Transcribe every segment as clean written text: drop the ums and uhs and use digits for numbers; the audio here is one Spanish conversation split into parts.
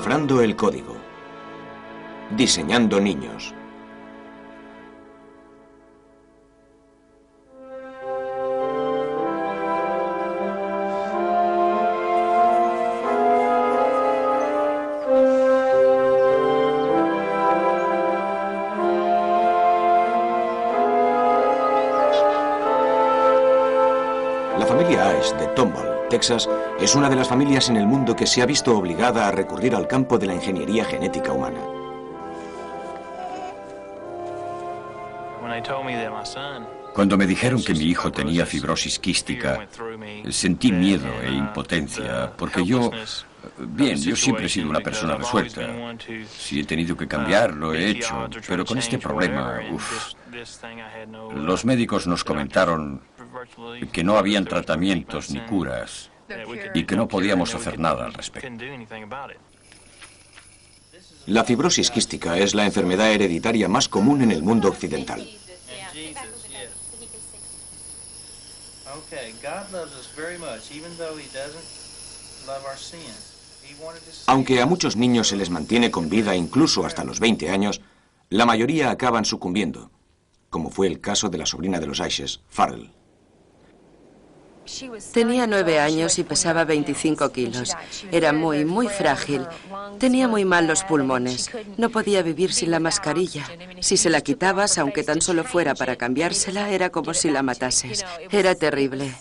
Descifrando el código. Diseñando niños. La familia Ash de Tomball, Texas, es una de las familias en el mundo que se ha visto obligada a recurrir al campo de la ingeniería genética humana. Cuando me dijeron que mi hijo tenía fibrosis quística, sentí miedo e impotencia, porque yo siempre he sido una persona resuelta. Si he tenido que cambiar, lo he hecho, pero con este problema, los médicos nos comentaron que no habían tratamientos ni curas y que no podíamos hacer nada al respecto. La fibrosis quística es la enfermedad hereditaria más común en el mundo occidental. Aunque a muchos niños se les mantiene con vida incluso hasta los 20 años, la mayoría acaban sucumbiendo, como fue el caso de la sobrina de los Ashes, Farrell. Tenía 9 años y pesaba 25 kilos. Era muy frágil. Tenía muy mal los pulmones. No podía vivir sin la mascarilla. Si se la quitabas, aunque tan solo fuera para cambiársela, era como si la matases. Era terrible.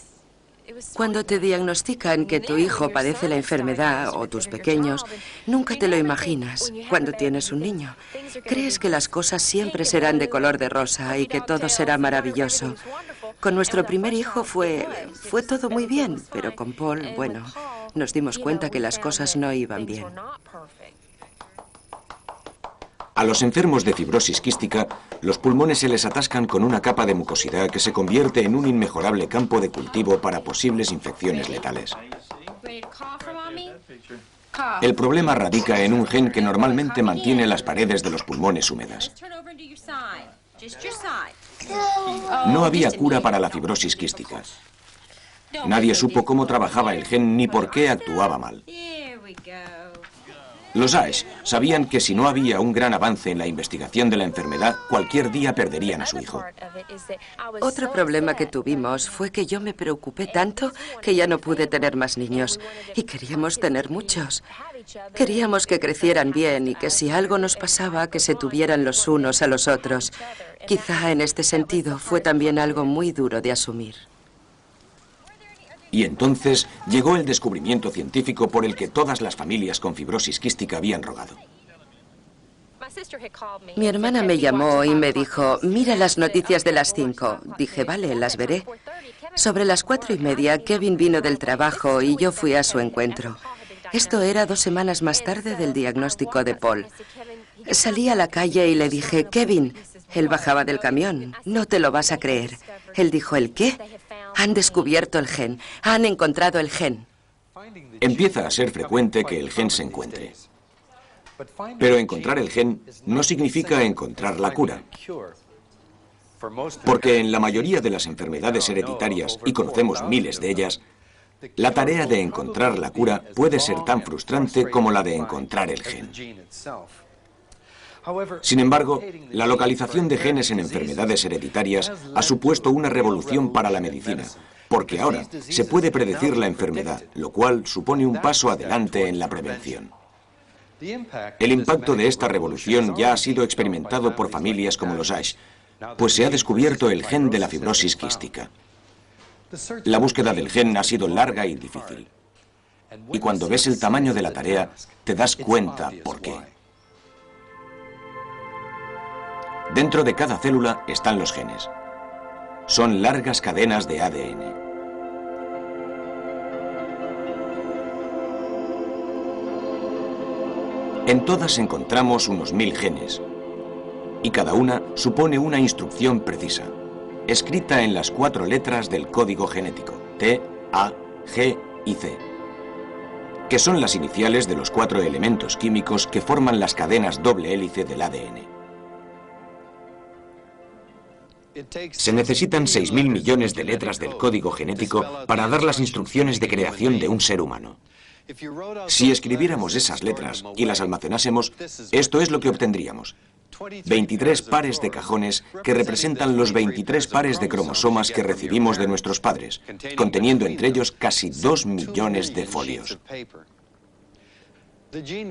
Cuando te diagnostican que tu hijo padece la enfermedad, o tus pequeños, nunca te lo imaginas cuando tienes un niño. Crees que las cosas siempre serán de color de rosa y que todo será maravilloso. Con nuestro primer hijo fue todo muy bien, pero con Paul, bueno, nos dimos cuenta que las cosas no iban bien. A los enfermos de fibrosis quística, los pulmones se les atascan con una capa de mucosidad que se convierte en un inmejorable campo de cultivo para posibles infecciones letales. El problema radica en un gen que normalmente mantiene las paredes de los pulmones húmedas. No había cura para la fibrosis quística. Nadie supo cómo trabajaba el gen ni por qué actuaba mal. Los Ash sabían que si no había un gran avance en la investigación de la enfermedad, cualquier día perderían a su hijo. Otro problema que tuvimos fue que yo me preocupé tanto que ya no pude tener más niños. Y queríamos tener muchos. Queríamos que crecieran bien y que si algo nos pasaba, que se tuvieran los unos a los otros. Quizá en este sentido fue también algo muy duro de asumir. Y entonces llegó el descubrimiento científico por el que todas las familias con fibrosis quística habían rogado. Mi hermana me llamó y me dijo, mira las noticias de las 5. Dije, vale, las veré. Sobre las 4:30, Kevin vino del trabajo y yo fui a su encuentro. Esto era 2 semanas más tarde del diagnóstico de Paul. Salí a la calle y le dije, Kevin. Él bajaba del camión. No te lo vas a creer. Él dijo, ¿el qué? Han descubierto el gen. Han encontrado el gen. Empieza a ser frecuente que el gen se encuentre. Pero encontrar el gen no significa encontrar la cura. Porque en la mayoría de las enfermedades hereditarias, y conocemos miles de ellas, la tarea de encontrar la cura puede ser tan frustrante como la de encontrar el gen. Sin embargo, la localización de genes en enfermedades hereditarias ha supuesto una revolución para la medicina, porque ahora se puede predecir la enfermedad, lo cual supone un paso adelante en la prevención. El impacto de esta revolución ya ha sido experimentado por familias como los Ash, pues se ha descubierto el gen de la fibrosis quística. La búsqueda del gen ha sido larga y difícil. Y cuando ves el tamaño de la tarea, te das cuenta por qué. Dentro de cada célula están los genes. Son largas cadenas de ADN. En todas encontramos unos 1000 genes, y cada una supone una instrucción precisa, escrita en las 4 letras del código genético, T, A, G y C, que son las iniciales de los 4 elementos químicos que forman las cadenas doble hélice del ADN. Se necesitan 6.000 millones de letras del código genético para dar las instrucciones de creación de un ser humano. Si escribiéramos esas letras y las almacenásemos, esto es lo que obtendríamos. 23 pares de cajones que representan los 23 pares de cromosomas que recibimos de nuestros padres, conteniendo entre ellos casi 2 millones de folios.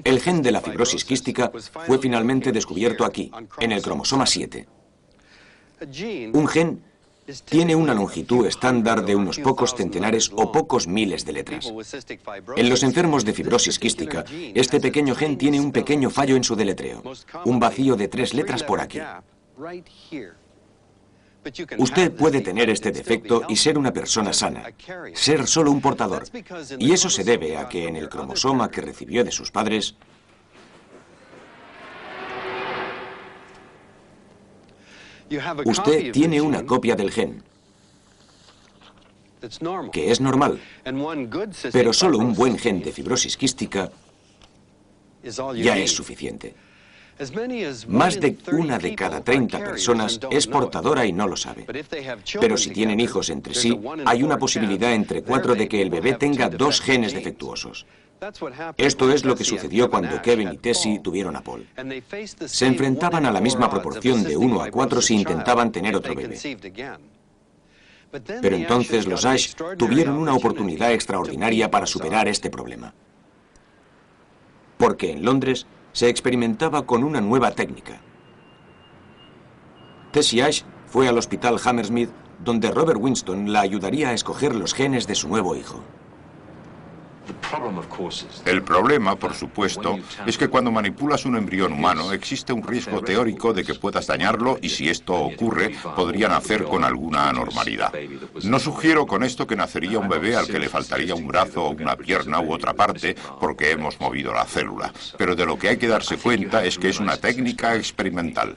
El gen de la fibrosis quística fue finalmente descubierto aquí, en el cromosoma 7. Un gen tiene una longitud estándar de unos pocos centenares o pocos miles de letras. En los enfermos de fibrosis quística, este pequeño gen tiene un pequeño fallo en su deletreo, un vacío de 3 letras por aquí. Usted puede tener este defecto y ser una persona sana, ser solo un portador, y eso se debe a que en el cromosoma que recibió de sus padres, usted tiene una copia del gen, que es normal, pero solo un buen gen de fibrosis quística ya es suficiente. Más de 1 de cada 30 personas es portadora y no lo sabe. Pero si tienen hijos entre sí, hay una posibilidad entre 4 de que el bebé tenga 2 genes defectuosos. Esto es lo que sucedió cuando Kevin y Tessie tuvieron a Paul. Se enfrentaban a la misma proporción de 1 a 4 si intentaban tener otro bebé. Pero entonces los Ash tuvieron una oportunidad extraordinaria para superar este problema. Porque en Londres se experimentaba con una nueva técnica. Tessie Ash fue al hospital Hammersmith, donde Robert Winston la ayudaría a escoger los genes de su nuevo hijo. El problema, por supuesto, es que cuando manipulas un embrión humano existe un riesgo teórico de que puedas dañarlo y si esto ocurre, podría nacer con alguna anormalidad. No sugiero con esto que nacería un bebé al que le faltaría un brazo o una pierna u otra parte porque hemos movido la célula, pero de lo que hay que darse cuenta es que es una técnica experimental.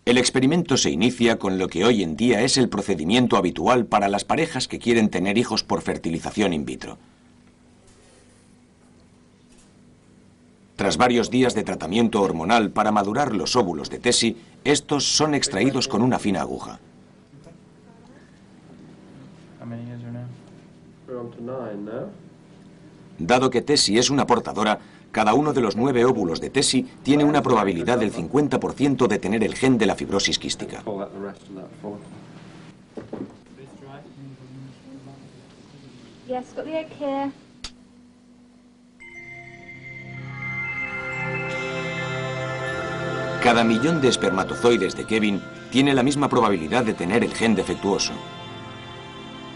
El experimento se inicia con lo que hoy en día es el procedimiento habitual para las parejas que quieren tener hijos por fertilización in vitro. Tras varios días de tratamiento hormonal para madurar los óvulos de Tessie, estos son extraídos con una fina aguja. Dado que Tessie es una portadora, cada uno de los 9 óvulos de Tessie tiene una probabilidad del 50% de tener el gen de la fibrosis quística. Cada millón de espermatozoides de Kevin tiene la misma probabilidad de tener el gen defectuoso.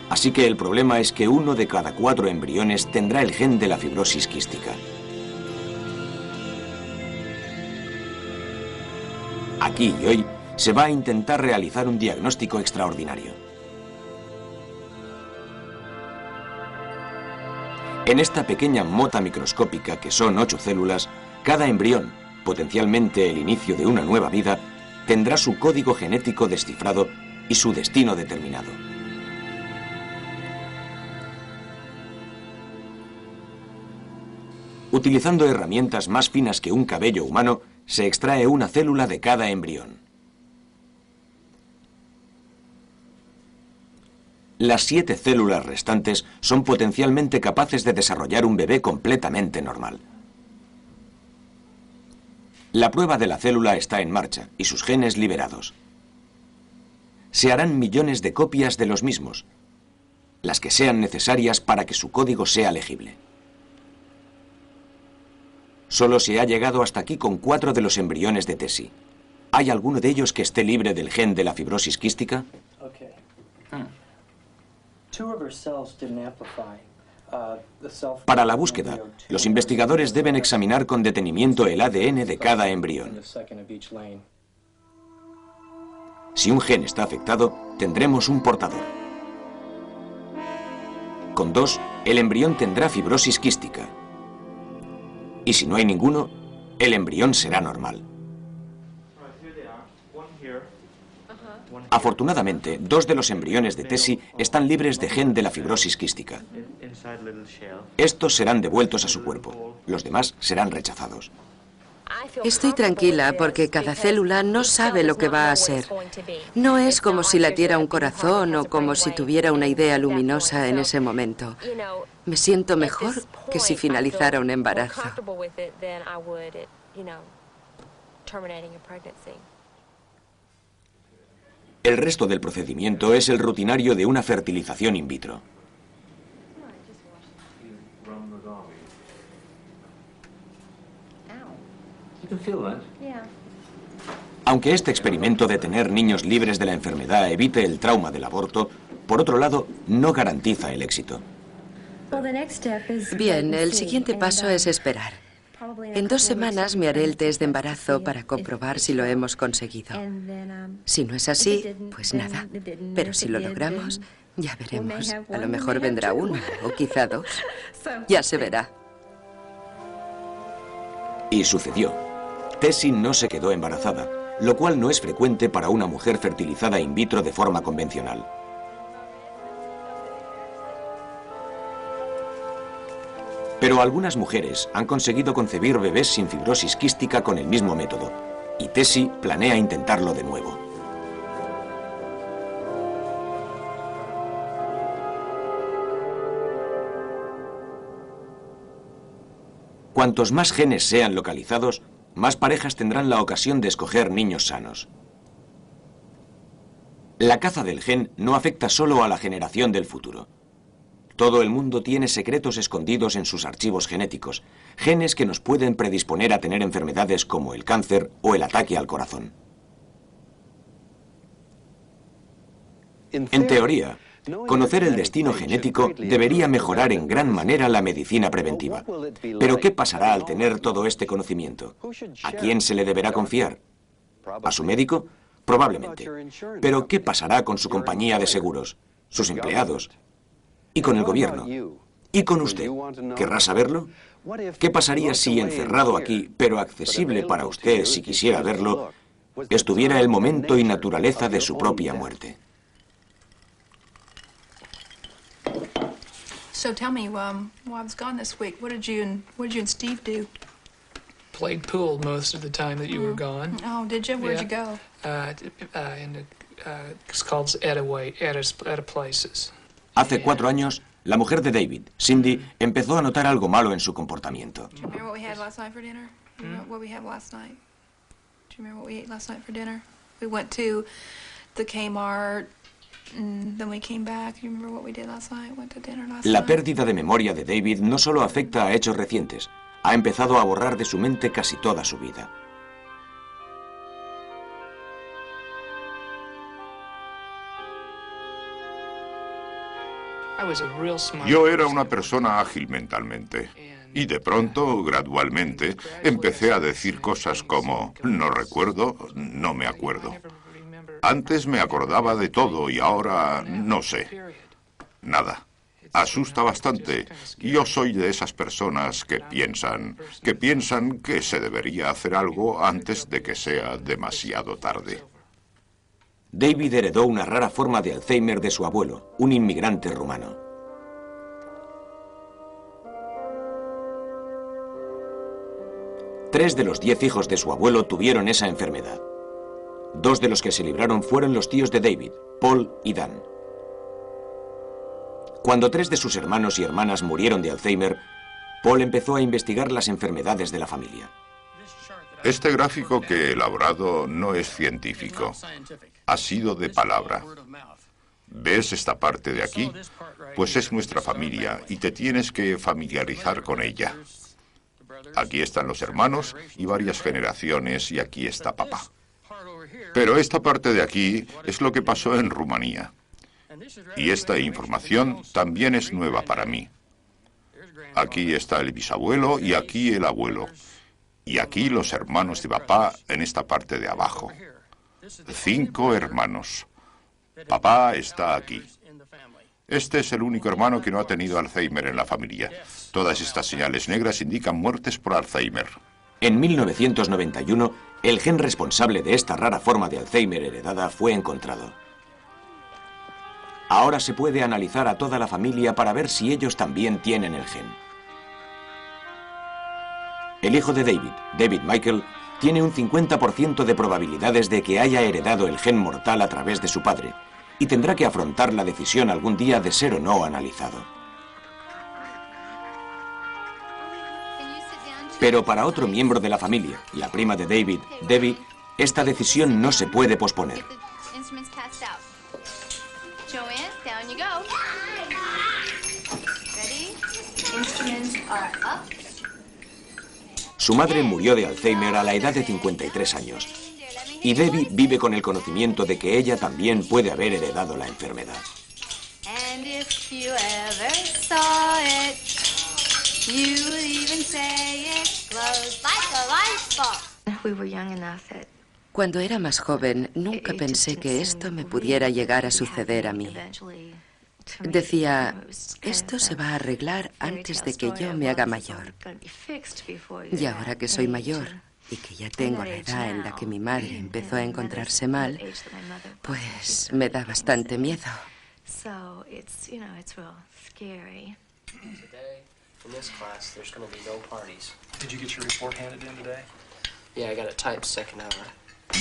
Así que el problema es que 1 de cada 4 embriones tendrá el gen de la fibrosis quística. Aquí y hoy se va a intentar realizar un diagnóstico extraordinario. En esta pequeña mota microscópica, que son 8 células, cada embrión, potencialmente el inicio de una nueva vida, tendrá su código genético descifrado y su destino determinado. Utilizando herramientas más finas que un cabello humano, se extrae una célula de cada embrión. Las 7 células restantes son potencialmente capaces de desarrollar un bebé completamente normal. La prueba de la célula está en marcha y sus genes liberados. Se harán millones de copias de los mismos, las que sean necesarias para que su código sea legible. Solo se ha llegado hasta aquí con 4 de los embriones de Tessie. ¿Hay alguno de ellos que esté libre del gen de la fibrosis quística? Para la búsqueda, los investigadores deben examinar con detenimiento el ADN de cada embrión. Si un gen está afectado, tendremos un portador. Con 2, el embrión tendrá fibrosis quística. Y si no hay ninguno, el embrión será normal. Afortunadamente, 2 de los embriones de Tessie están libres de gen de la fibrosis quística. Estos serán devueltos a su cuerpo. Los demás serán rechazados. Estoy tranquila porque cada célula no sabe lo que va a ser. No es como si latiera un corazón o como si tuviera una idea luminosa en ese momento. Me siento mejor que si finalizara un embarazo. El resto del procedimiento es el rutinario de una fertilización in vitro. Aunque este experimento de tener niños libres de la enfermedad evite el trauma del aborto, por otro lado, no garantiza el éxito. Bien, el siguiente paso es esperar. En 2 semanas me haré el test de embarazo para comprobar si lo hemos conseguido. Si no es así, pues nada. Pero si lo logramos, ya veremos. A lo mejor vendrá 1 o quizá 2. Ya se verá. Y sucedió. Tessie no se quedó embarazada, lo cual no es frecuente para una mujer fertilizada in vitro de forma convencional. Pero algunas mujeres han conseguido concebir bebés sin fibrosis quística con el mismo método, y Tessie planea intentarlo de nuevo. Cuantos más genes sean localizados, más parejas tendrán la ocasión de escoger niños sanos. La caza del gen no afecta solo a la generación del futuro. Todo el mundo tiene secretos escondidos en sus archivos genéticos, genes que nos pueden predisponer a tener enfermedades como el cáncer o el ataque al corazón. En teoría, conocer el destino genético debería mejorar en gran manera la medicina preventiva. Pero ¿qué pasará al tener todo este conocimiento? ¿A quién se le deberá confiar? ¿A su médico? Probablemente. Pero ¿qué pasará con su compañía de seguros? ¿Sus empleados? ¿Y con el gobierno? ¿Y con usted? ¿Querrá saberlo? ¿Qué pasaría si encerrado aquí, pero accesible para usted si quisiera verlo, estuviera el momento y naturaleza de su propia muerte? So tell me, while I was gone this week, what did you and Steve do? Played pool most of the time that you were gone. Oh, did you? Where'd you go? It's called Etta Places. Hace 4 años, la mujer de David, Cindy, empezó a notar algo malo en su comportamiento. Do you remember what we had last night for dinner? What we had last night? Do you remember what we ate last night for dinner? We went to the Kmart. Then we came back. You remember what we did last night? Went to dinner last night. La pérdida de memoria de David no solo afecta a hechos recientes, ha empezado a borrar de su mente casi toda su vida. Yo era una persona ágil mentalmente. Y de pronto, gradualmente, empecé a decir cosas como, no recuerdo, no me acuerdo. Antes me acordaba de todo y ahora no sé. Nada. Asusta bastante. Yo soy de esas personas que piensan que se debería hacer algo antes de que sea demasiado tarde. David heredó una rara forma de Alzheimer de su abuelo, un inmigrante rumano. Tres de los 10 hijos de su abuelo tuvieron esa enfermedad. 2 de los que se libraron fueron los tíos de David, Paul y Dan. Cuando 3 de sus hermanos y hermanas murieron de Alzheimer, Paul empezó a investigar las enfermedades de la familia. Este gráfico que he elaborado no es científico. Ha sido de palabra. ¿Ves esta parte de aquí? Pues es nuestra familia y te tienes que familiarizar con ella. Aquí están los hermanos y varias generaciones y aquí está papá. Pero esta parte de aquí es lo que pasó en Rumanía. Y esta información también es nueva para mí. Aquí está el bisabuelo y aquí el abuelo. Y aquí los hermanos de papá en esta parte de abajo. 5 hermanos. Papá está aquí. Este es el único hermano que no ha tenido Alzheimer en la familia. Todas estas señales negras indican muertes por Alzheimer. En 1991, el gen responsable de esta rara forma de Alzheimer heredada fue encontrado. Ahora se puede analizar a toda la familia para ver si ellos también tienen el gen. El hijo de David, David Michael, tiene un 50% de probabilidades de que haya heredado el gen mortal a través de su padre y tendrá que afrontar la decisión algún día de ser o no analizado. Pero para otro miembro de la familia, la prima de David, Debbie, esta decisión no se puede posponer. Su madre murió de Alzheimer a la edad de 53 años. Y Debbie vive con el conocimiento de que ella también puede haber heredado la enfermedad. Cuando era más joven, nunca pensé que esto me pudiera llegar a suceder a mí. Decía, esto se va a arreglar antes de que yo me haga mayor. Y ahora que soy mayor y que ya tengo la edad en la que mi madre empezó a encontrarse mal, pues me da bastante miedo.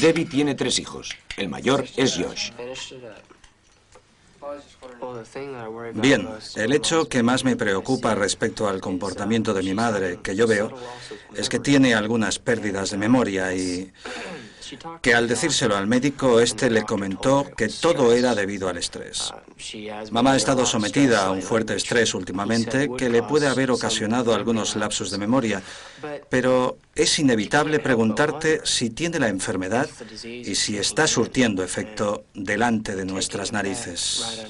Debbie tiene 3 hijos. El mayor es Josh. Bien, el hecho que más me preocupa respecto al comportamiento de mi madre, que yo veo, es que tiene algunas pérdidas de memoria y que al decírselo al médico, este le comentó que todo era debido al estrés. Mamá ha estado sometida a un fuerte estrés últimamente que le puede haber ocasionado algunos lapsos de memoria, pero es inevitable preguntarte si tiene la enfermedad y si está surtiendo efecto delante de nuestras narices.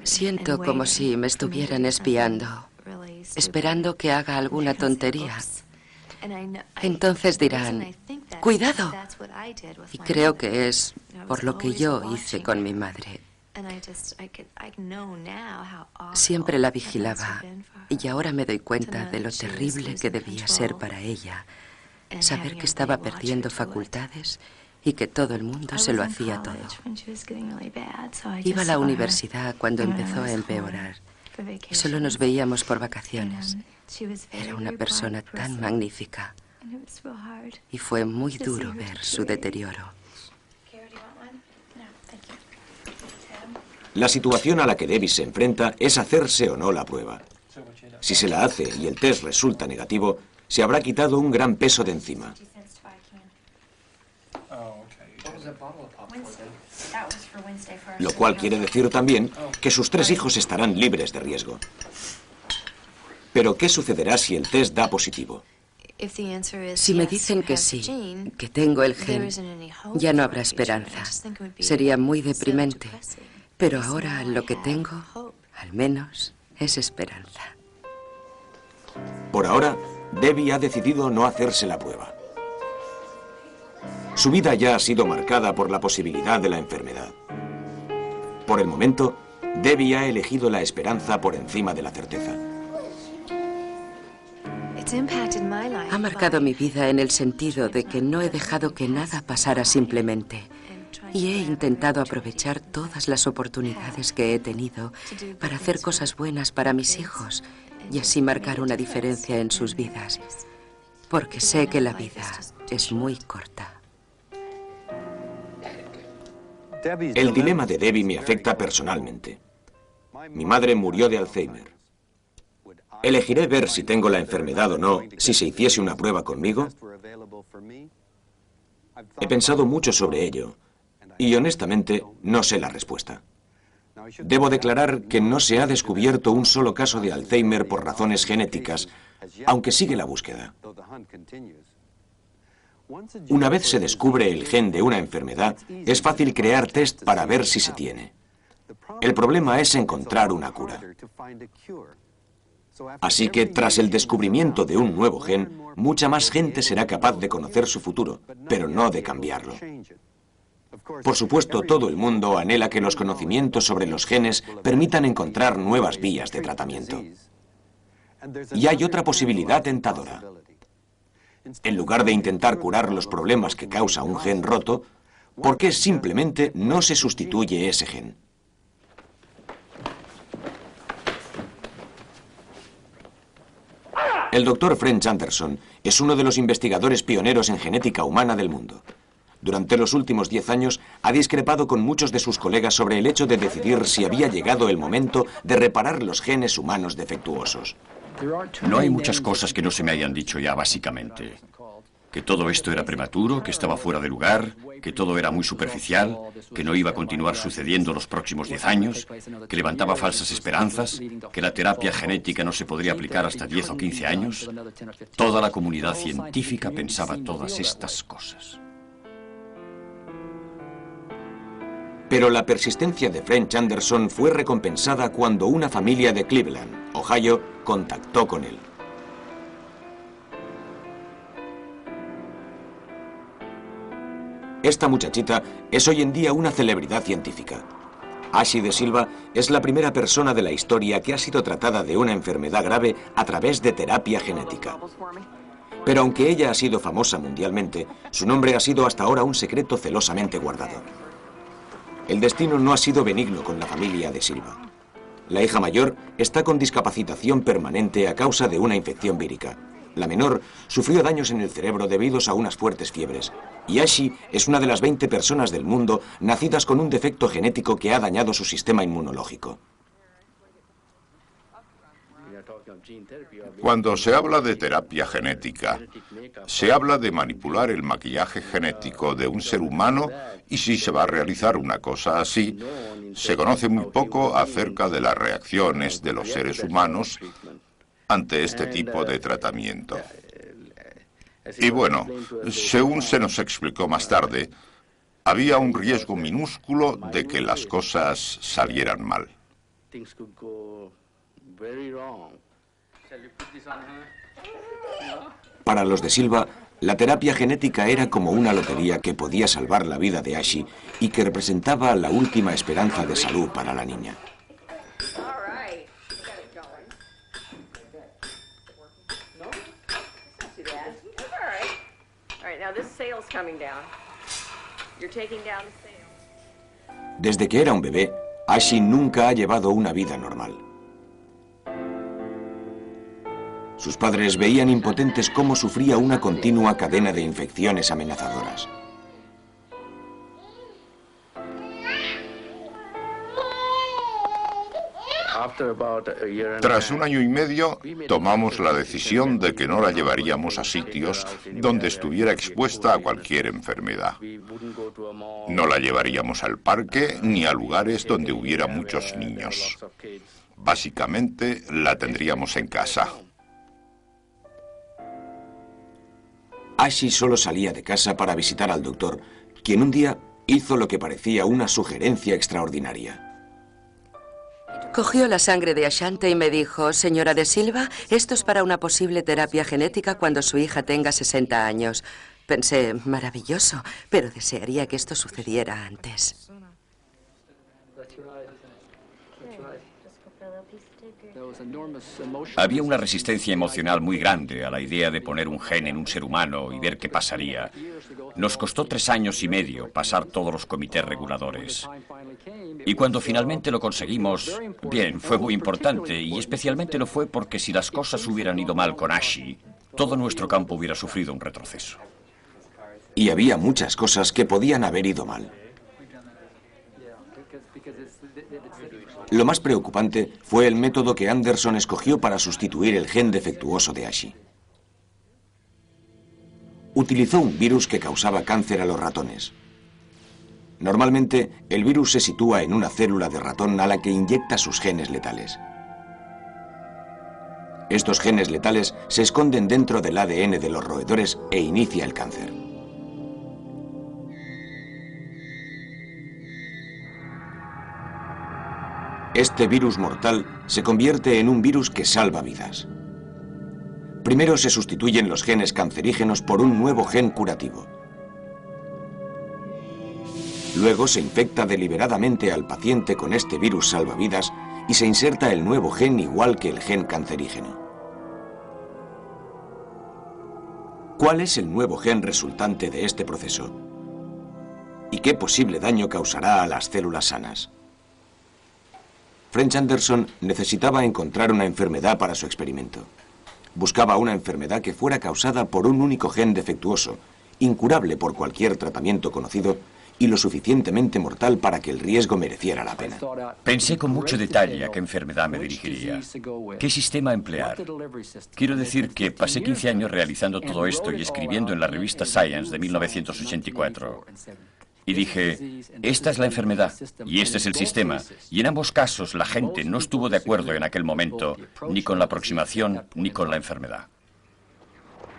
Siento como si me estuvieran espiando, esperando que haga alguna tontería. Entonces dirán, ¡cuidado! Y creo que es por lo que yo hice con mi madre. Siempre la vigilaba y ahora me doy cuenta de lo terrible que debía ser para ella saber que estaba perdiendo facultades y que todo el mundo se lo hacía todo. Iba a la universidad cuando empezó a empeorar y solo nos veíamos por vacaciones. Era una persona tan magnífica y fue muy duro ver su deterioro. La situación a la que Debbie se enfrenta es hacerse o no la prueba. Si se la hace y el test resulta negativo, se habrá quitado un gran peso de encima. Lo cual quiere decir también que sus 3 hijos estarán libres de riesgo. Pero ¿qué sucederá si el test da positivo? Si me dicen que sí, que tengo el gen, ya no habrá esperanza. Sería muy deprimente. Pero ahora lo que tengo, al menos, es esperanza. Por ahora, Debbie ha decidido no hacerse la prueba. Su vida ya ha sido marcada por la posibilidad de la enfermedad. Por el momento, Debbie ha elegido la esperanza por encima de la certeza. Ha marcado mi vida en el sentido de que no he dejado que nada pasara simplemente. Y he intentado aprovechar todas las oportunidades que he tenido para hacer cosas buenas para mis hijos y así marcar una diferencia en sus vidas. Porque sé que la vida es muy corta. El dilema de Debbie me afecta personalmente. Mi madre murió de Alzheimer. ¿Elegiré ver si tengo la enfermedad o no si se hiciese una prueba conmigo? He pensado mucho sobre ello y honestamente no sé la respuesta. Debo declarar que no se ha descubierto un solo caso de Alzheimer por razones genéticas, aunque sigue la búsqueda. Una vez se descubre el gen de una enfermedad, es fácil crear test para ver si se tiene. El problema es encontrar una cura. Así que tras el descubrimiento de un nuevo gen, mucha más gente será capaz de conocer su futuro, pero no de cambiarlo. Por supuesto, todo el mundo anhela que los conocimientos sobre los genes permitan encontrar nuevas vías de tratamiento. Y hay otra posibilidad tentadora. En lugar de intentar curar los problemas que causa un gen roto, ¿por qué simplemente no se sustituye ese gen? El doctor French Anderson es uno de los investigadores pioneros en genética humana del mundo. Durante los últimos 10 años ha discrepado con muchos de sus colegas sobre el hecho de decidir si había llegado el momento de reparar los genes humanos defectuosos. No hay muchas cosas que no se me hayan dicho ya, básicamente. Que todo esto era prematuro, que estaba fuera de lugar, que todo era muy superficial, que no iba a continuar sucediendo los próximos 10 años, que levantaba falsas esperanzas, que la terapia genética no se podría aplicar hasta 10 o 15 años. Toda la comunidad científica pensaba todas estas cosas. Pero la persistencia de French Anderson fue recompensada cuando una familia de Cleveland, Ohio, contactó con él. Esta muchachita es hoy en día una celebridad científica. Ashley de Silva es la primera persona de la historia que ha sido tratada de una enfermedad grave a través de terapia genética. Pero aunque ella ha sido famosa mundialmente, su nombre ha sido hasta ahora un secreto celosamente guardado. El destino no ha sido benigno con la familia de Silva. La hija mayor está con discapacitación permanente a causa de una infección vírica. La menor sufrió daños en el cerebro debidos a unas fuertes fiebres. Y Ashley es una de las 20 personas del mundo nacidas con un defecto genético que ha dañado su sistema inmunológico. Cuando se habla de terapia genética, se habla de manipular el maquillaje genético de un ser humano y si se va a realizar una cosa así, se conoce muy poco acerca de las reacciones de los seres humanos ante este tipo de tratamiento. Y bueno, según se nos explicó más tarde, había un riesgo minúsculo de que las cosas salieran mal. Para los de Silva, la terapia genética era como una lotería que podía salvar la vida de Ashley y que representaba la última esperanza de salud para la niña. Desde que era un bebé, Ashley nunca ha llevado una vida normal. Sus padres veían impotentes cómo sufría una continua cadena de infecciones amenazadoras. Tras 1 año y medio, tomamos la decisión de que no la llevaríamos a sitios donde estuviera expuesta a cualquier enfermedad. No la llevaríamos al parque ni a lugares donde hubiera muchos niños. Básicamente, la tendríamos en casa. Ashley solo salía de casa para visitar al doctor, quien un día hizo lo que parecía una sugerencia extraordinaria. Cogió la sangre de Ashante y me dijo: señora de Silva, esto es para una posible terapia genética cuando su hija tenga 60 años. Pensé, maravilloso, pero desearía que esto sucediera antes. Había una resistencia emocional muy grande a la idea de poner un gen en un ser humano y ver qué pasaría. Nos costó 3 años y medio pasar todos los comités reguladores. Y cuando finalmente lo conseguimos, bien, fue muy importante, y especialmente lo fue porque si las cosas hubieran ido mal con Ashley, todo nuestro campo hubiera sufrido un retroceso. Y había muchas cosas que podían haber ido mal. Lo más preocupante fue el método que Anderson escogió para sustituir el gen defectuoso de Ashley. Utilizó un virus que causaba cáncer a los ratones. Normalmente, el virus se sitúa en una célula de ratón a la que inyecta sus genes letales. Estos genes letales se esconden dentro del ADN de los roedores e inicia el cáncer. Este virus mortal se convierte en un virus que salva vidas. Primero se sustituyen los genes cancerígenos por un nuevo gen curativo. Luego se infecta deliberadamente al paciente con este virus salvavidas y se inserta el nuevo gen igual que el gen cancerígeno. ¿Cuál es el nuevo gen resultante de este proceso? ¿Y qué posible daño causará a las células sanas? French Anderson necesitaba encontrar una enfermedad para su experimento. buscaba una enfermedad que fuera causada por un único gen defectuoso, incurable por cualquier tratamiento conocido y lo suficientemente mortal para que el riesgo mereciera la pena. Pensé con mucho detalle a qué enfermedad me dirigiría, qué sistema emplear. Quiero decir que pasé 15 años realizando todo esto y escribiendo en la revista Science de 1984. Y dije, esta es la enfermedad y este es el sistema. Y en ambos casos la gente no estuvo de acuerdo en aquel momento ni con la aproximación ni con la enfermedad.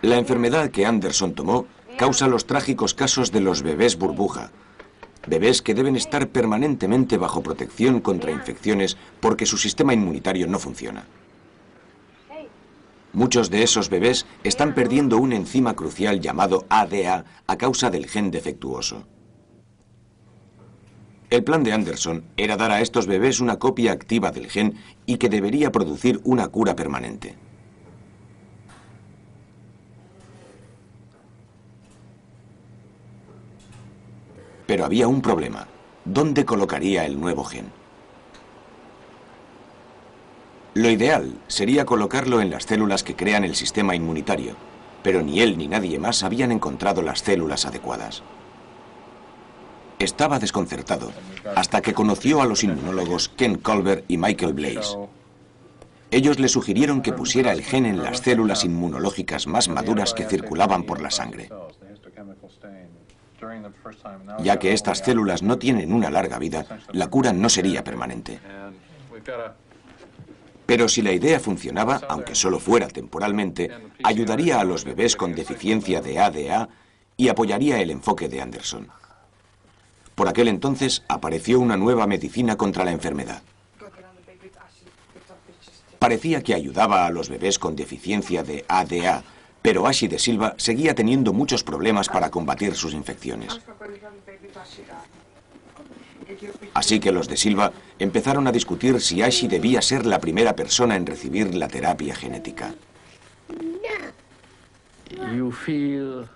La enfermedad que Anderson tomó causa los trágicos casos de los bebés burbuja. Bebés que deben estar permanentemente bajo protección contra infecciones porque su sistema inmunitario no funciona. Muchos de esos bebés están perdiendo un enzima crucial llamado ADA a causa del gen defectuoso. El plan de Anderson era dar a estos bebés una copia activa del gen y que debería producir una cura permanente. Pero había un problema. ¿Dónde colocaría el nuevo gen? Lo ideal sería colocarlo en las células que crean el sistema inmunitario, pero ni él ni nadie más habían encontrado las células adecuadas. Estaba desconcertado hasta que conoció a los inmunólogos Ken Colbert y Michael Blaise. Ellos le sugirieron que pusiera el gen en las células inmunológicas más maduras que circulaban por la sangre. Ya que estas células no tienen una larga vida, la cura no sería permanente. Pero si la idea funcionaba, aunque solo fuera temporalmente, ayudaría a los bebés con deficiencia de ADA y apoyaría el enfoque de Anderson. Por aquel entonces apareció una nueva medicina contra la enfermedad. Parecía que ayudaba a los bebés con deficiencia de ADA, pero Ashi de Silva seguía teniendo muchos problemas para combatir sus infecciones. Así que los de Silva empezaron a discutir si Ashi debía ser la primera persona en recibir la terapia genética.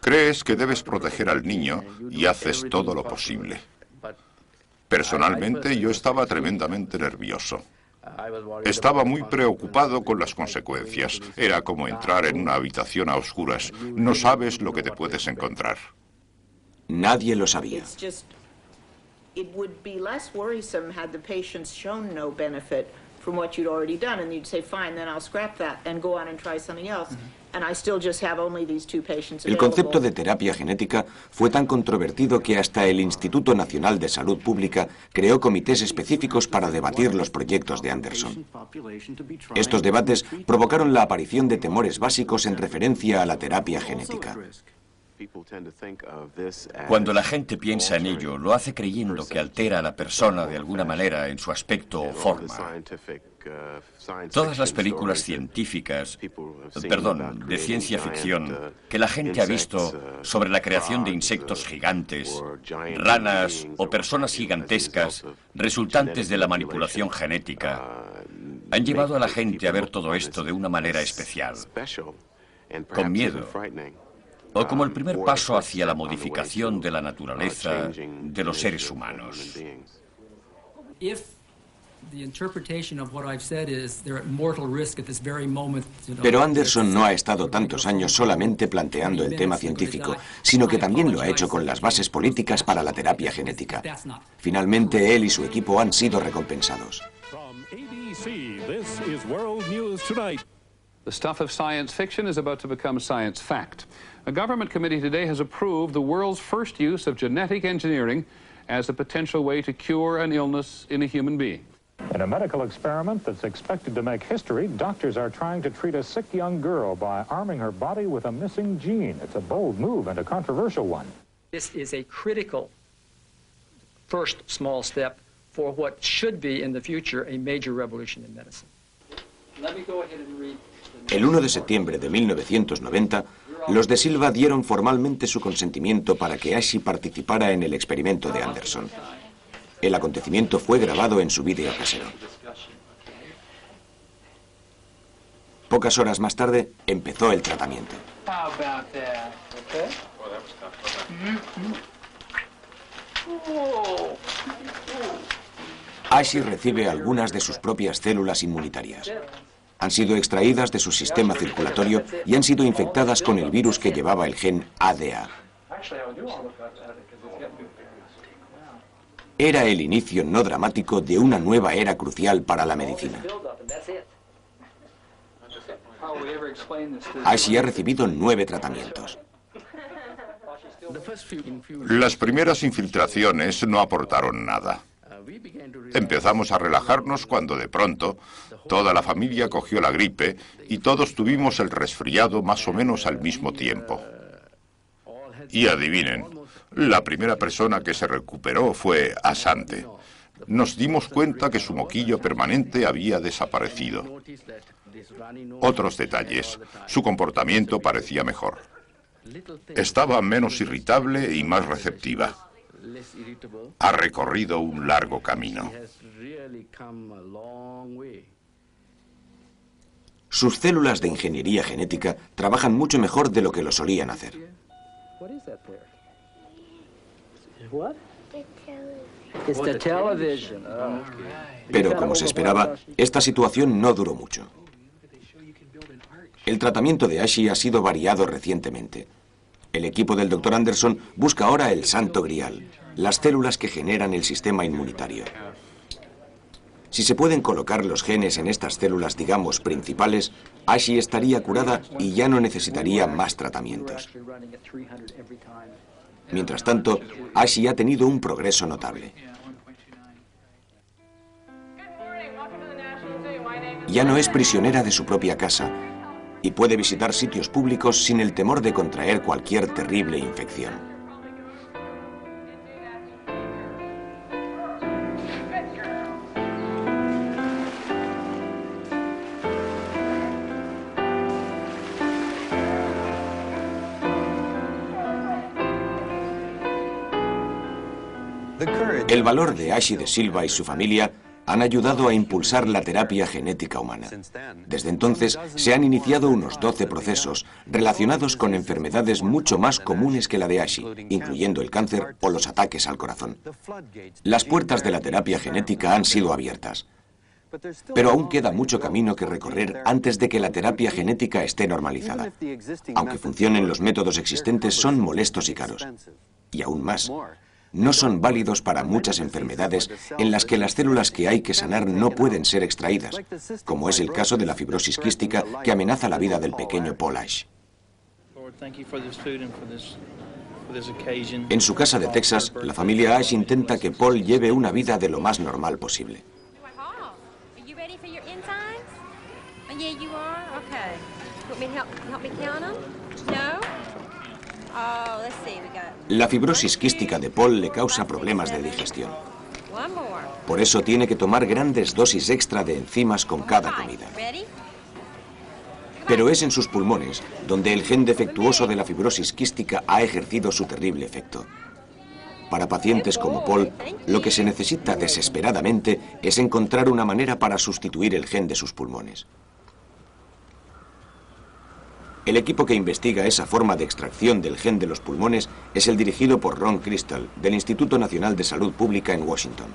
Crees que debes proteger al niño y haces todo lo posible. Personalmente, yo estaba tremendamente nervioso. Estaba muy preocupado con las consecuencias. Era como entrar en una habitación a oscuras. No sabes lo que te puedes encontrar. Nadie lo sabía. It would be less worrisome had the patients shown no benefit from what you'd already done, and you'd say, fine, then I'll scrap that and go on and try something else. And I still just have only these two patients available. El concepto de terapia genética fue tan controvertido que hasta el Instituto Nacional de Salud Pública creó comités específicos para debatir los proyectos de Anderson. Estos debates provocaron la aparición de temores básicos en referencia a la terapia genética. Cuando la gente piensa en ello, lo hace creyendo que altera a la persona de alguna manera en su aspecto o forma. Todas las películas científicas, de ciencia ficción, que la gente ha visto sobre la creación de insectos gigantes, ranas o personas gigantescas resultantes de la manipulación genética, han llevado a la gente a ver todo esto de una manera especial, con miedo. O como el primer paso hacia la modificación de la naturaleza de los seres humanos. Pero Anderson no ha estado tantos años solamente planteando el tema científico, sino que también lo ha hecho con las bases políticas para la terapia genética. Finalmente, él y su equipo han sido recompensados. The stuff of science fiction is about to become science fact. A government committee today has approved the world's first use of genetic engineering as a potential way to cure an illness in a human being. In a medical experiment that's expected to make history, doctors are trying to treat a sick young girl by arming her body with a missing gene. It's a bold move and a controversial one. This is a critical first small step for what should be in the future a major revolution in medicine. Let me go ahead and read. El 1 de septiembre de 1990, los de Silva dieron formalmente su consentimiento para que Ashi participara en el experimento de Anderson. El acontecimiento fue grabado en su vídeo casero. Pocas horas más tarde, empezó el tratamiento. Ashi recibe algunas de sus propias células inmunitarias. Han sido extraídas de su sistema circulatorio y han sido infectadas con el virus que llevaba el gen ADA. Era el inicio no dramático de una nueva era crucial para la medicina. Ashi ha recibido 9 tratamientos. Las primeras infiltraciones no aportaron nada. Empezamos a relajarnos cuando de pronto toda la familia cogió la gripe y todos tuvimos el resfriado más o menos al mismo tiempo. Y adivinen, la primera persona que se recuperó fue Asante. Nos dimos cuenta que su moquillo permanente había desaparecido. Otros detalles, su comportamiento parecía mejor. Estaba menos irritable y más receptiva. Ha recorrido un largo camino. Sus células de ingeniería genética trabajan mucho mejor de lo que lo solían hacer. Pero como se esperaba, esta situación no duró mucho. El tratamiento de Ashi ha sido variado recientemente. El equipo del Dr. Anderson busca ahora el santo grial, las células que generan el sistema inmunitario. Si se pueden colocar los genes en estas células, digamos, principales, Ashi estaría curada y ya no necesitaría más tratamientos. Mientras tanto, Ashi ha tenido un progreso notable. Ya no es prisionera de su propia casa y puede visitar sitios públicos sin el temor de contraer cualquier terrible infección. El valor de Ashi de Silva y su familia han ayudado a impulsar la terapia genética humana. Desde entonces se han iniciado unos 12 procesos relacionados con enfermedades mucho más comunes que la de Ashi, incluyendo el cáncer o los ataques al corazón. Las puertas de la terapia genética han sido abiertas. Pero aún queda mucho camino que recorrer antes de que la terapia genética esté normalizada. Aunque funcionen los métodos existentes, son molestos y caros. Y aún más, no son válidos para muchas enfermedades en las que las células que hay que sanar no pueden ser extraídas, como es el caso de la fibrosis quística que amenaza la vida del pequeño Paul Ash. En su casa de Texas, la familia Ash intenta que Paul lleve una vida de lo más normal posible. La fibrosis quística de Paul le causa problemas de digestión. Por eso tiene que tomar grandes dosis extra de enzimas con cada comida. Pero es en sus pulmones donde el gen defectuoso de la fibrosis quística ha ejercido su terrible efecto. Para pacientes como Paul, lo que se necesita desesperadamente es encontrar una manera para sustituir el gen de sus pulmones. El equipo que investiga esa forma de extracción del gen de los pulmones es el dirigido por Ron Crystal, del Instituto Nacional de Salud Pública en Washington.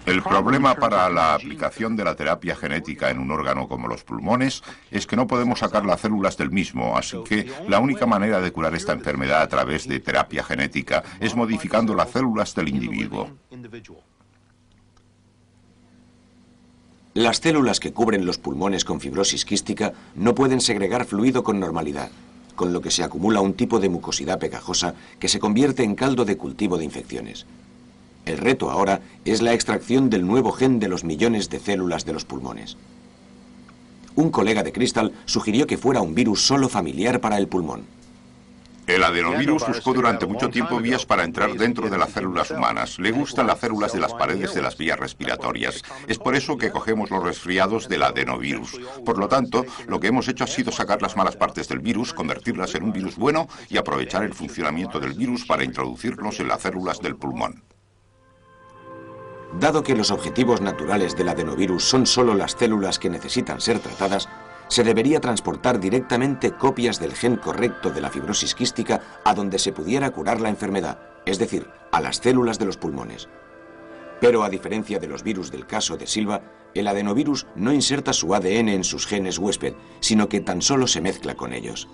El problema para la aplicación de la terapia genética en un órgano como los pulmones es que no podemos sacar las células del mismo, así que la única manera de curar esta enfermedad a través de terapia genética es modificando las células del individuo. Las células que cubren los pulmones con fibrosis quística no pueden segregar fluido con normalidad, con lo que se acumula un tipo de mucosidad pegajosa que se convierte en caldo de cultivo de infecciones. El reto ahora es la extracción del nuevo gen de los millones de células de los pulmones. Un colega de Crystal sugirió que fuera un virus solo familiar para el pulmón. El adenovirus buscó durante mucho tiempo vías para entrar dentro de las células humanas. Le gustan las células de las paredes de las vías respiratorias. Es por eso que cogemos los resfriados del adenovirus. Por lo tanto, lo que hemos hecho ha sido sacar las malas partes del virus, convertirlas en un virus bueno y aprovechar el funcionamiento del virus para introducirlos en las células del pulmón. Dado que los objetivos naturales del adenovirus son solo las células que necesitan ser tratadas, se debería transportar directamente copias del gen correcto de la fibrosis quística a donde se pudiera curar la enfermedad, es decir, a las células de los pulmones. Pero a diferencia de los virus del caso de Silva, el adenovirus no inserta su ADN en sus genes huésped, sino que tan solo se mezcla con ellos.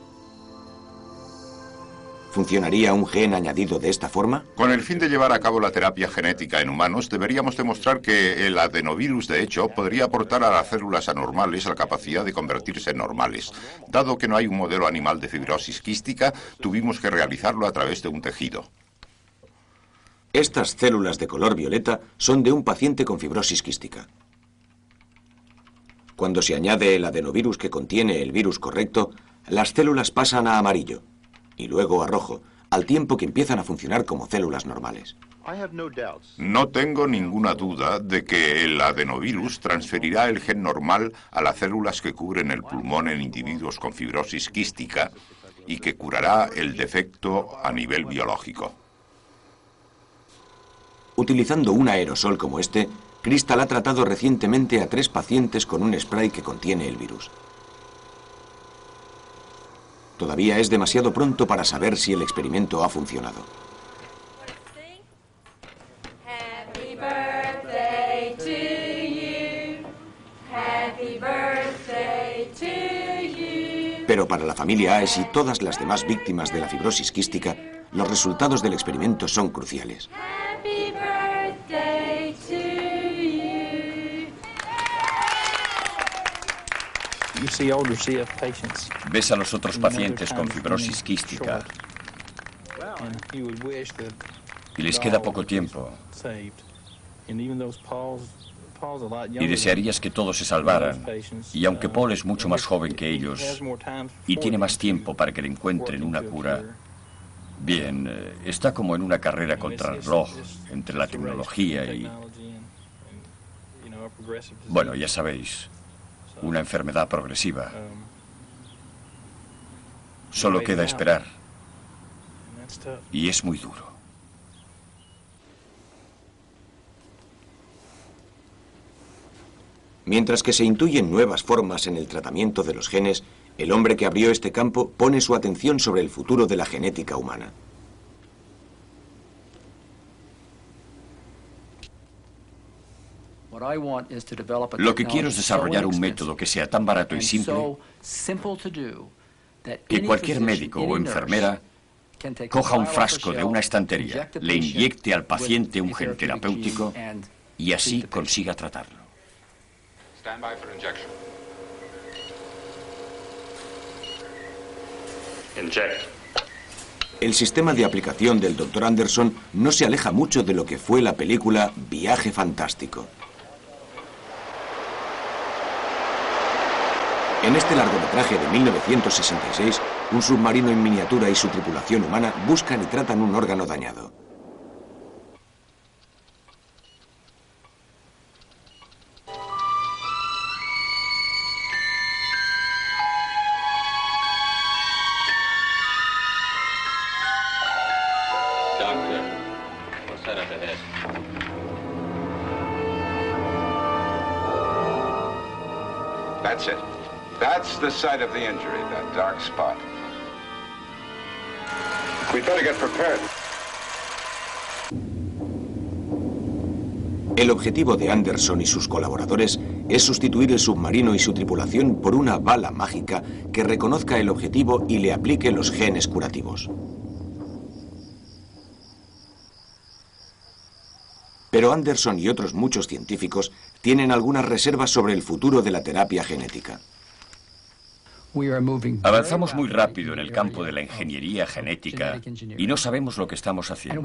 ¿Funcionaría un gen añadido de esta forma? Con el fin de llevar a cabo la terapia genética en humanos, deberíamos demostrar que el adenovirus, de hecho, podría aportar a las células anormales la capacidad de convertirse en normales. Dado que no hay un modelo animal de fibrosis quística, tuvimos que realizarlo a través de un tejido. Estas células de color violeta son de un paciente con fibrosis quística. Cuando se añade el adenovirus que contiene el virus correcto, las células pasan a amarillo y luego a rojo, al tiempo que empiezan a funcionar como células normales. No tengo ninguna duda de que el adenovirus transferirá el gen normal a las células que cubren el pulmón en individuos con fibrosis quística y que curará el defecto a nivel biológico. Utilizando un aerosol como este, Crystal ha tratado recientemente a 3 pacientes con un spray que contiene el virus. Todavía es demasiado pronto para saber si el experimento ha funcionado. Happy birthday to you. Happy birthday to you. Pero para la familia AES y todas las demás víctimas de la fibrosis quística, los resultados del experimento son cruciales. Happy birthday to you. Ves a los otros pacientes con fibrosis quística y les queda poco tiempo. Y desearías que todos se salvaran. Y aunque Paul es mucho más joven que ellos y tiene más tiempo para que le encuentren una cura, bien, está como en una carrera contrarreloj entre la tecnología y... Bueno, ya sabéis, una enfermedad progresiva. Solo queda esperar. Y es muy duro. Mientras que se intuyen nuevas formas en el tratamiento de los genes, el hombre que abrió este campo pone su atención sobre el futuro de la genética humana. Lo que quiero es desarrollar un método que sea tan barato y simple que cualquier médico o enfermera coja un frasco de una estantería, le inyecte al paciente un gen terapéutico y así consiga tratarlo. El sistema de aplicación del Dr. Anderson no se aleja mucho de lo que fue la película Viaje Fantástico. En este largometraje de 1966, un submarino en miniatura y su tripulación humana buscan y tratan un órgano dañado. That's it. That's the site of the injury, that dark spot. We'd better get prepared. El objetivo de Anderson y sus colaboradores es sustituir el submarino y su tripulación por una bala mágica que reconozca el objetivo y le aplique los genes curativos. Pero Anderson y otros muchos científicos tienen algunas reservas sobre el futuro de la terapia genética. Avanzamos muy rápido en el campo de la ingeniería genética y no sabemos lo que estamos haciendo.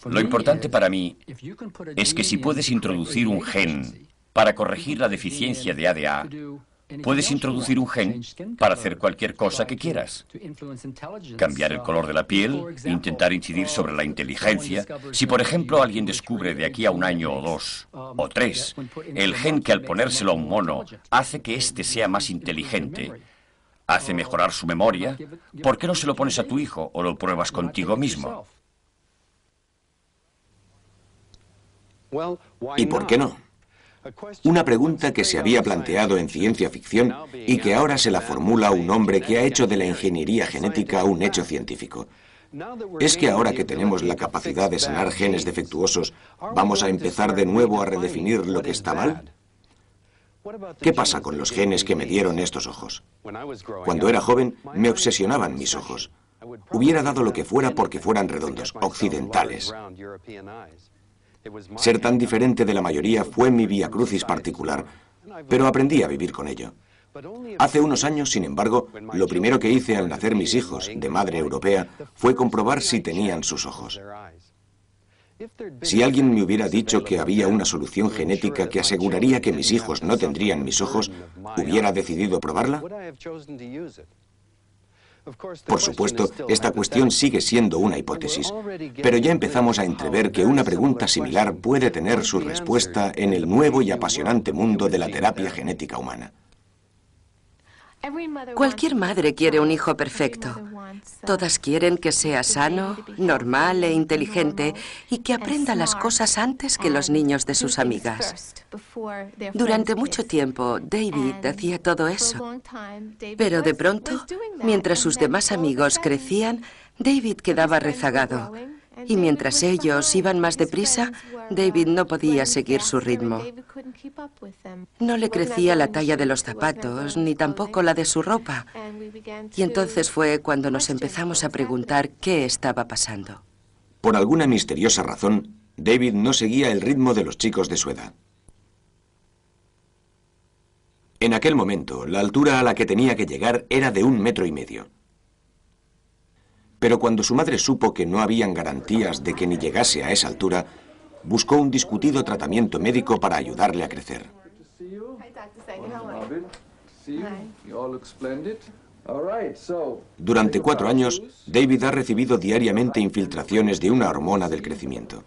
Lo importante para mí es que si puedes introducir un gen para corregir la deficiencia de ADA, puedes introducir un gen para hacer cualquier cosa que quieras. Cambiar el color de la piel, intentar incidir sobre la inteligencia. Si, por ejemplo, alguien descubre de aquí a 1 año o 2 o 3 el gen que al ponérselo a un mono hace que éste sea más inteligente, hace mejorar su memoria, ¿por qué no se lo pones a tu hijo o lo pruebas contigo mismo? ¿Y por qué no? Una pregunta que se había planteado en ciencia ficción y que ahora se la formula un hombre que ha hecho de la ingeniería genética un hecho científico. ¿Es que ahora que tenemos la capacidad de sanar genes defectuosos, vamos a empezar de nuevo a redefinir lo que está mal? ¿Qué pasa con los genes que me dieron estos ojos? Cuando era joven, me obsesionaban mis ojos. Hubiera dado lo que fuera porque fueran redondos, occidentales. Ser tan diferente de la mayoría fue mi vía crucis particular, pero aprendí a vivir con ello. Hace unos años, sin embargo, lo primero que hice al nacer mis hijos, de madre europea, fue comprobar si tenían sus ojos. Si alguien me hubiera dicho que había una solución genética que aseguraría que mis hijos no tendrían mis ojos, ¿hubiera decidido probarla? Por supuesto, esta cuestión sigue siendo una hipótesis, pero ya empezamos a entrever que una pregunta similar puede tener su respuesta en el nuevo y apasionante mundo de la terapia genética humana. Cualquier madre quiere un hijo perfecto. Todas quieren que sea sano, normal e inteligente y que aprenda las cosas antes que los niños de sus amigas. Durante mucho tiempo, David hacía todo eso. Pero de pronto, mientras sus demás amigos crecían, David quedaba rezagado. Y mientras ellos iban más deprisa, David no podía seguir su ritmo. No le crecía la talla de los zapatos, ni tampoco la de su ropa. Y entonces fue cuando nos empezamos a preguntar qué estaba pasando. Por alguna misteriosa razón, David no seguía el ritmo de los chicos de su edad. En aquel momento, la altura a la que tenía que llegar era de 1,5 metros. Pero cuando su madre supo que no habían garantías de que ni llegase a esa altura, buscó un discutido tratamiento médico para ayudarle a crecer. Durante 4 años, David ha recibido diariamente infiltraciones de una hormona del crecimiento.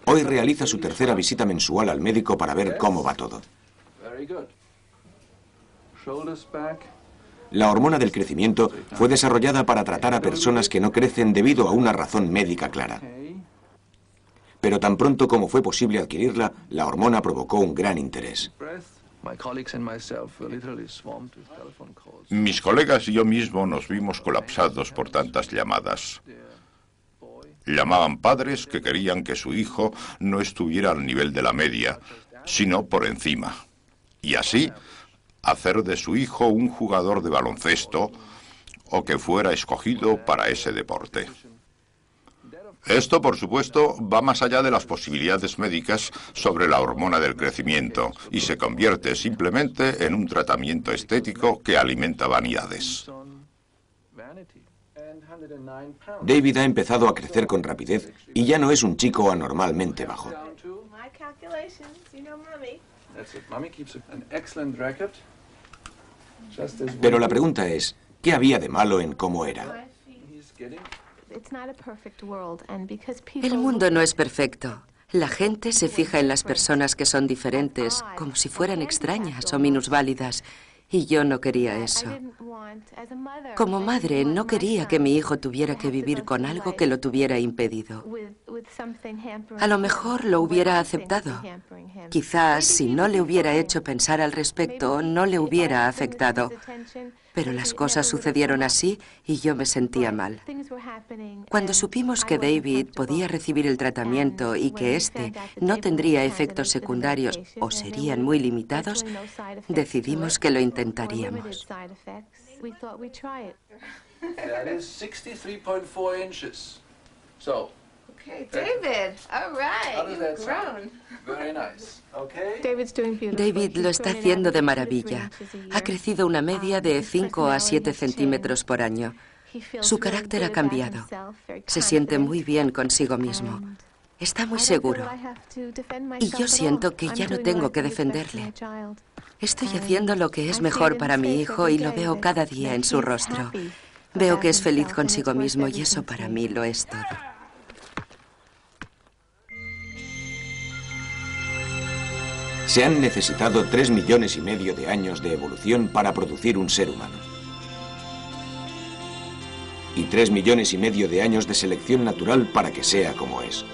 Hoy realiza su tercera visita mensual al médico para ver cómo va todo. La hormona del crecimiento fue desarrollada para tratar a personas que no crecen debido a una razón médica clara. Pero tan pronto como fue posible adquirirla, la hormona provocó un gran interés. Mis colegas y yo mismo nos vimos colapsados por tantas llamadas. Llamaban padres que querían que su hijo no estuviera al nivel de la media, sino por encima. Y así, hacer de su hijo un jugador de baloncesto o que fuera escogido para ese deporte. Esto, por supuesto, va más allá de las posibilidades médicas sobre la hormona del crecimiento y se convierte simplemente en un tratamiento estético que alimenta vanidades. David ha empezado a crecer con rapidez y ya no es un chico anormalmente bajo. Pero la pregunta es, ¿qué había de malo en cómo era? El mundo no es perfecto. La gente se fija en las personas que son diferentes, como si fueran extrañas o minusválidas, y yo no quería eso. Como madre, no quería que mi hijo tuviera que vivir con algo que lo tuviera impedido. A lo mejor lo hubiera aceptado. Quizás, si no le hubiera hecho pensar al respecto, no le hubiera afectado. Pero las cosas sucedieron así y yo me sentía mal. Cuando supimos que David podía recibir el tratamiento y que éste no tendría efectos secundarios o serían muy limitados, decidimos que lo intentaríamos. David, all right, you've grown. Very nice. David lo está haciendo de maravilla. Ha crecido una media de 5 a 7 centímetros por año. Su carácter ha cambiado. Se siente muy bien consigo mismo. Está muy seguro. Y yo siento que ya no tengo que defenderle. Estoy haciendo lo que es mejor para mi hijo y lo veo cada día en su rostro. Veo que es feliz consigo mismo y eso para mí lo es todo. Se han necesitado 3,5 millones de años de evolución para producir un ser humano. Y 3,5 millones de años de selección natural para que sea como es.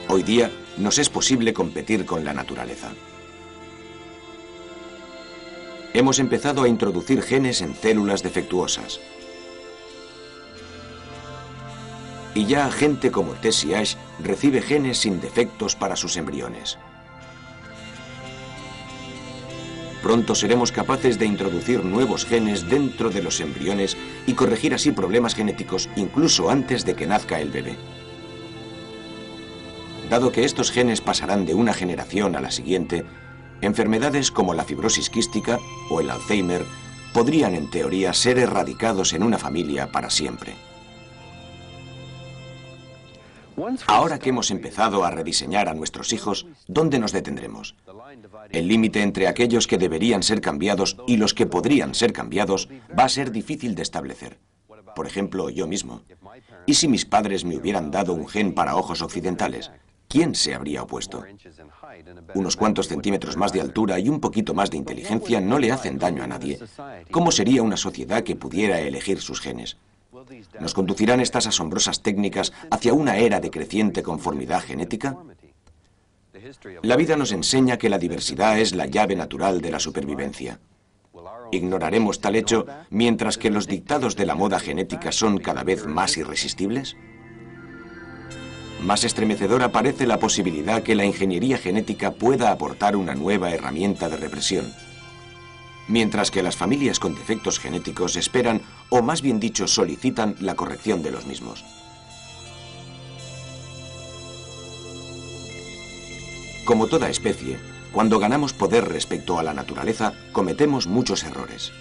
Hoy día, nos es posible competir con la naturaleza. Hemos empezado a introducir genes en células defectuosas. Y ya gente como Tessie Ash recibe genes sin defectos para sus embriones. Pronto seremos capaces de introducir nuevos genes dentro de los embriones y corregir así problemas genéticos incluso antes de que nazca el bebé. Dado que estos genes pasarán de una generación a la siguiente, enfermedades como la fibrosis quística o el Alzheimer podrían en teoría ser erradicados en una familia para siempre. Ahora que hemos empezado a rediseñar a nuestros hijos, ¿dónde nos detendremos? El límite entre aquellos que deberían ser cambiados y los que podrían ser cambiados va a ser difícil de establecer. Por ejemplo, yo mismo. ¿Y si mis padres me hubieran dado un gen para ojos occidentales? ¿Quién se habría opuesto? Unos cuantos centímetros más de altura y un poquito más de inteligencia no le hacen daño a nadie. ¿Cómo sería una sociedad que pudiera elegir sus genes? ¿Nos conducirán estas asombrosas técnicas hacia una era de creciente conformidad genética? La vida nos enseña que la diversidad es la llave natural de la supervivencia. ¿Ignoraremos tal hecho mientras que los dictados de la moda genética son cada vez más irresistibles? Más estremecedora parece la posibilidad que la ingeniería genética pueda aportar una nueva herramienta de represión, mientras que las familias con defectos genéticos esperan, o más bien dicho, solicitan la corrección de los mismos. Como toda especie, cuando ganamos poder respecto a la naturaleza, cometemos muchos errores.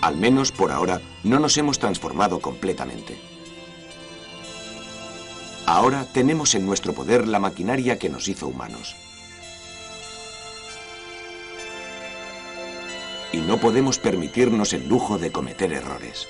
Al menos por ahora, no nos hemos transformado completamente. Ahora tenemos en nuestro poder la maquinaria que nos hizo humanos. Y no podemos permitirnos el lujo de cometer errores.